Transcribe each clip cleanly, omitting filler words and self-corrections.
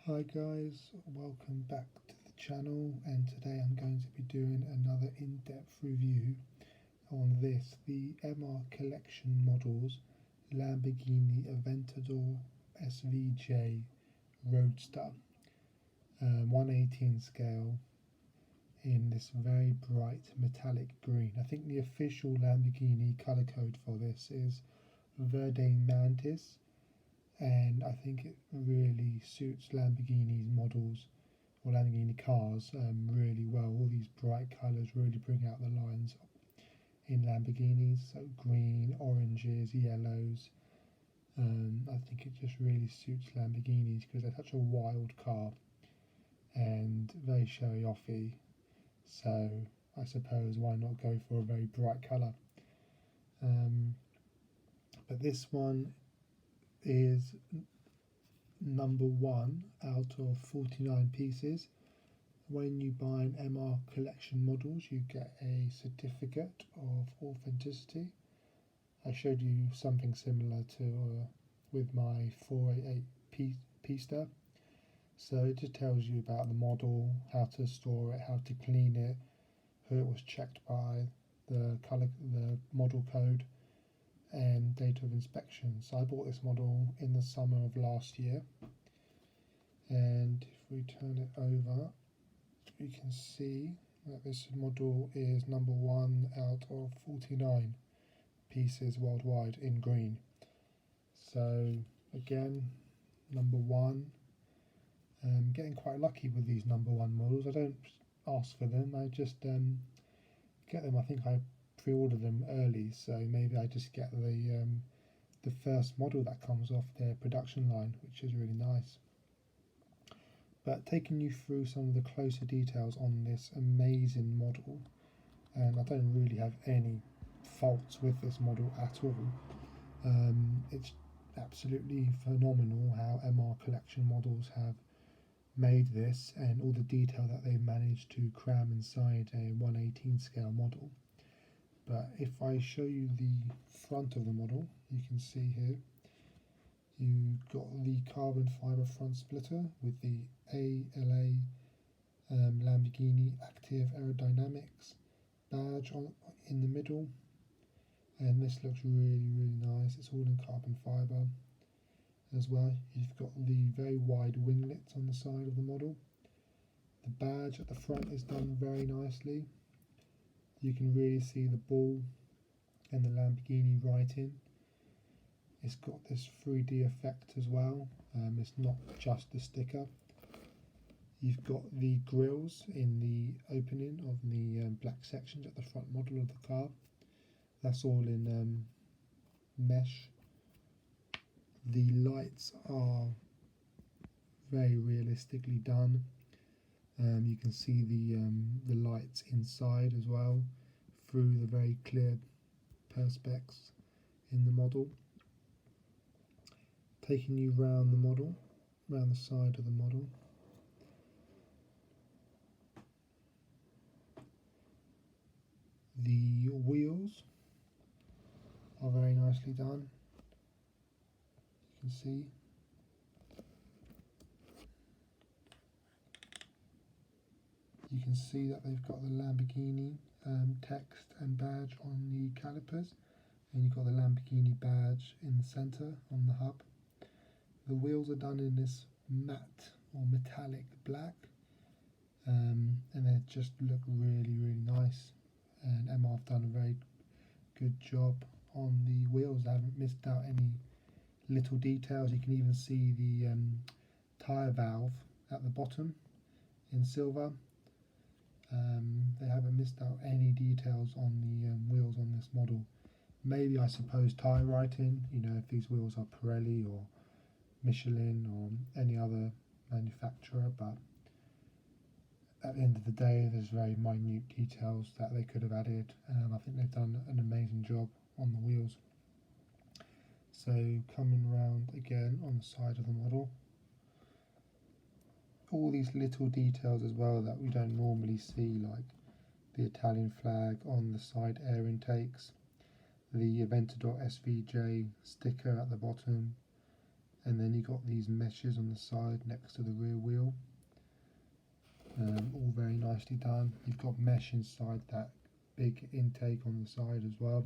Hi guys, welcome back to the channel, and today I'm going to be doing another in-depth review on the MR Collection Models Lamborghini Aventador SVJ Roadster 1/18 scale in this very bright metallic green. I think the official Lamborghini colour code for this is Verde Mantis, and I think it really suits Lamborghini's models or Lamborghini cars really well. All these bright colours really bring out the lines in Lamborghinis, so green, oranges, yellows. I think it just really suits Lamborghinis because they're such a wild car and very showy offy, so I suppose why not go for a very bright colour. But this one is number 1 out of 49 pieces. When you buy an MR Collection Models, you get a certificate of authenticity. I showed you something similar to with my 488 Pista. So it just tells you about the model, how to store it, how to clean it, who it was checked by, the model code, and date of inspection. So I bought this model in the summer of last year, and if we turn it over, you can see that this model is number 1 out of 49 pieces worldwide in green. So again, number 1. I'm getting quite lucky with these number 1 models. I don't ask for them, I just get them. I think I pre-order them early, so maybe I just get the first model that comes off their production line, which is really nice. But taking you through some of the closer details on this amazing model, and I don't really have any faults with this model at all. It's absolutely phenomenal how MR Collection Models have made this, and all the detail that they've managed to cram inside a 1/18 scale model. But if I show you the front of the model, you can see here you've got the carbon fibre front splitter with the ALA Lamborghini Active Aerodynamics badge in the middle, and this looks really nice. It's all in carbon fibre as well. You've got the very wide winglets on the side of the model. The badge at the front is done very nicely. You can really see the ball and the Lamborghini writing. It's got this 3D effect as well. It's not just the sticker. You've got the grills in the opening of the black sections at the front model of the car. That's all in mesh. The lights are very realistically done. You can see the lights inside as well through the very clear perspex in the model. Taking you round the model, round the side of the model. The wheels are very nicely done. You can see. You can see that they've got the Lamborghini text and badge on the calipers, and you've got the Lamborghini badge in the centre on the hub. The wheels are done in this matte or metallic black, and they just look really nice, and MR have done a very good job on the wheels. They haven't missed out any little details. You can even see the tyre valve at the bottom in silver. They haven't missed out any details on the wheels on this model. Maybe, I suppose, tyre writing, if these wheels are Pirelli or Michelin or any other manufacturer, but at the end of the day there's very minute details that they could have added, and I think they've done an amazing job on the wheels. So coming round again on the side of the model, all these little details as well that we don't normally see, like the Italian flag on the side air intakes, the Aventador SVJ sticker at the bottom, and then you got these meshes on the side next to the rear wheel, all very nicely done. You've got mesh inside that big intake on the side as well,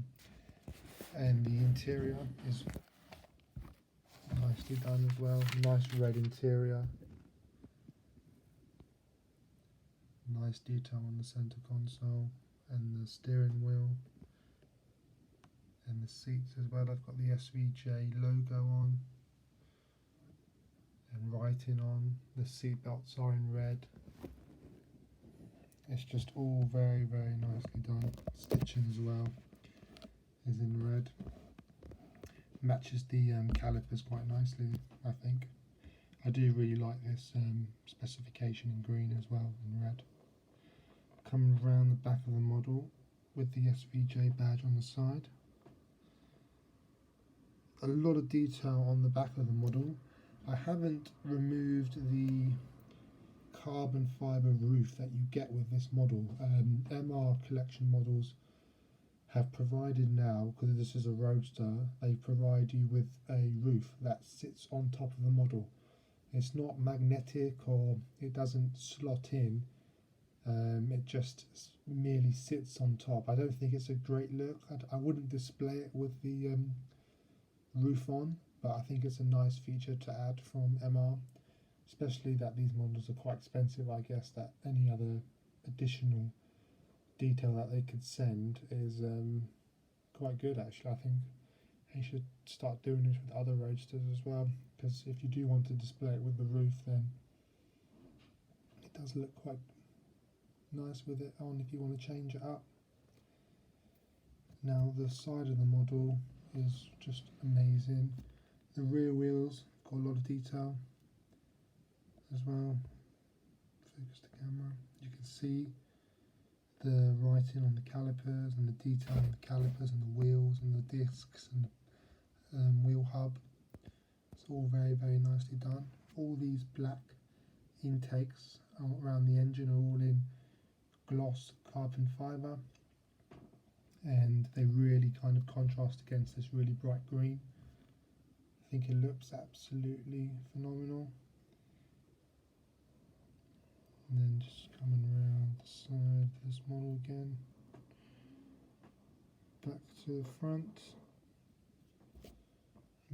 and the interior is nicely done as well. Nice red interior, nice detail on the center console and the steering wheel and the seats as well. I've got the SVJ logo on and writing on. The seat belts are in red. It's just all very, very nicely done. Stitching as well is in red. Matches the calipers quite nicely, I think. I do really like this specification in green as well, in red. Coming around the back of the model with the SVJ badge on the side. A lot of detail on the back of the model. I haven't removed the carbon fibre roof that you get with this model. MR collection models have provided now, because this is a Roadster, they provide you with a roof that sits on top of the model. It's not magnetic or it doesn't slot in, it just merely sits on top. I don't think it's a great look. I wouldn't display it with the roof on, but I think it's a nice feature to add from MR, especially that these models are quite expensive. I guess that any other additional detail that they could send is quite good actually. I think they should start doing this with other Roadsters as well, because if you do want to display it with the roof, then it does look quite nice with it on if you want to change it up. Now the side of the model is just amazing. The rear wheels got a lot of detail as well. Focus the camera. You can see the writing on the calipers and the detail on the calipers and the wheels and the discs and the wheel hub. It's all very, very nicely done. All these black intakes around the engine are all in gloss carbon fibre, and they really kind of contrast against this really bright green. I think it looks absolutely phenomenal. And then just coming around the side of this model again, back to the front. I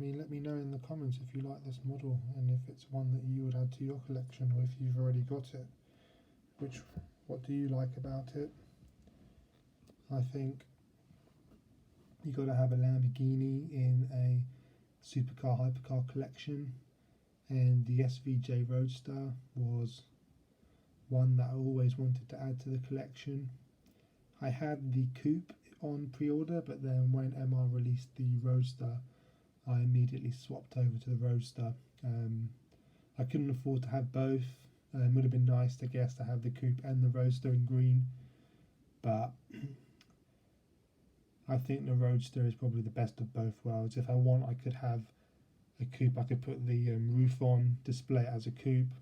mean, let me know in the comments if you like this model and if it's one that you would add to your collection, or if you've already got it. What do you like about it? I think you got to have a Lamborghini in a supercar hypercar collection, and the SVJ Roadster was one that I always wanted to add to the collection. I had the coupe on pre-order, but then when MR released the Roadster, I immediately swapped over to the Roadster. I couldn't afford to have both. It would have been nice, I guess, to have the coupe and the Roadster in green, but I think the Roadster is probably the best of both worlds. If I want, I could have a coupe. I could put the roof on, display it as a coupe,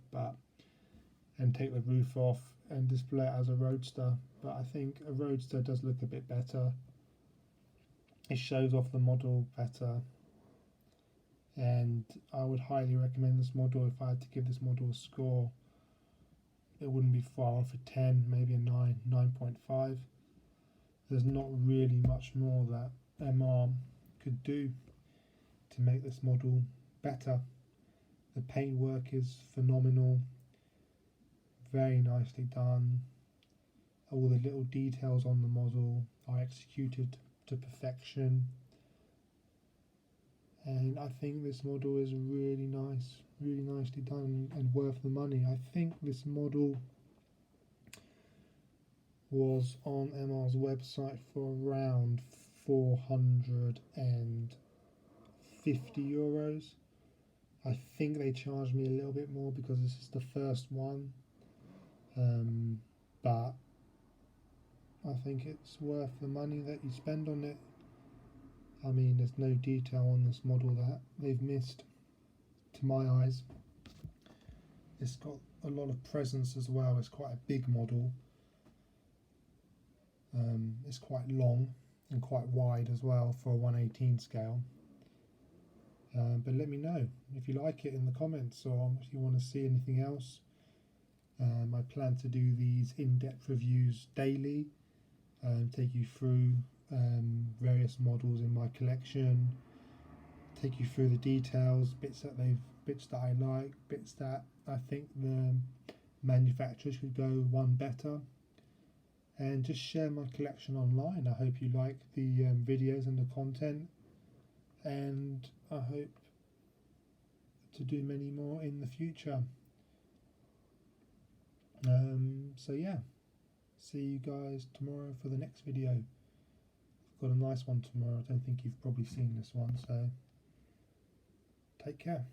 and take the roof off and display it as a Roadster. But I think a Roadster does look a bit better. It shows off the model better, and I would highly recommend this model. If I had to give this model a score, it wouldn't be far off a 10, maybe a 9, 9.5. There's not really much more that MR could do to make this model better. The paintwork is phenomenal, very nicely done. All the little details on the model are executed to perfection, and I think this model is really nice, really nicely done and worth the money. I think this model was on MR's website for around €450. I think they charged me a little bit more because this is the first one, but I think it's worth the money that you spend on it. I mean, there's no detail on this model that they've missed, to my eyes. It's got a lot of presence as well. It's quite a big model. It's quite long and quite wide as well for a 1/18 scale. But let me know if you like it in the comments, or if you want to see anything else. I plan to do these in-depth reviews daily, take you through various models in my collection, take you through the details, bits that I like, bits that I think the manufacturers could go one better, and just share my collection online. I hope you like the videos and the content, and I hope to do many more in the future. So yeah, see you guys tomorrow for the next video. I've got a nice one tomorrow. I don't think you've probably seen this one, so take care.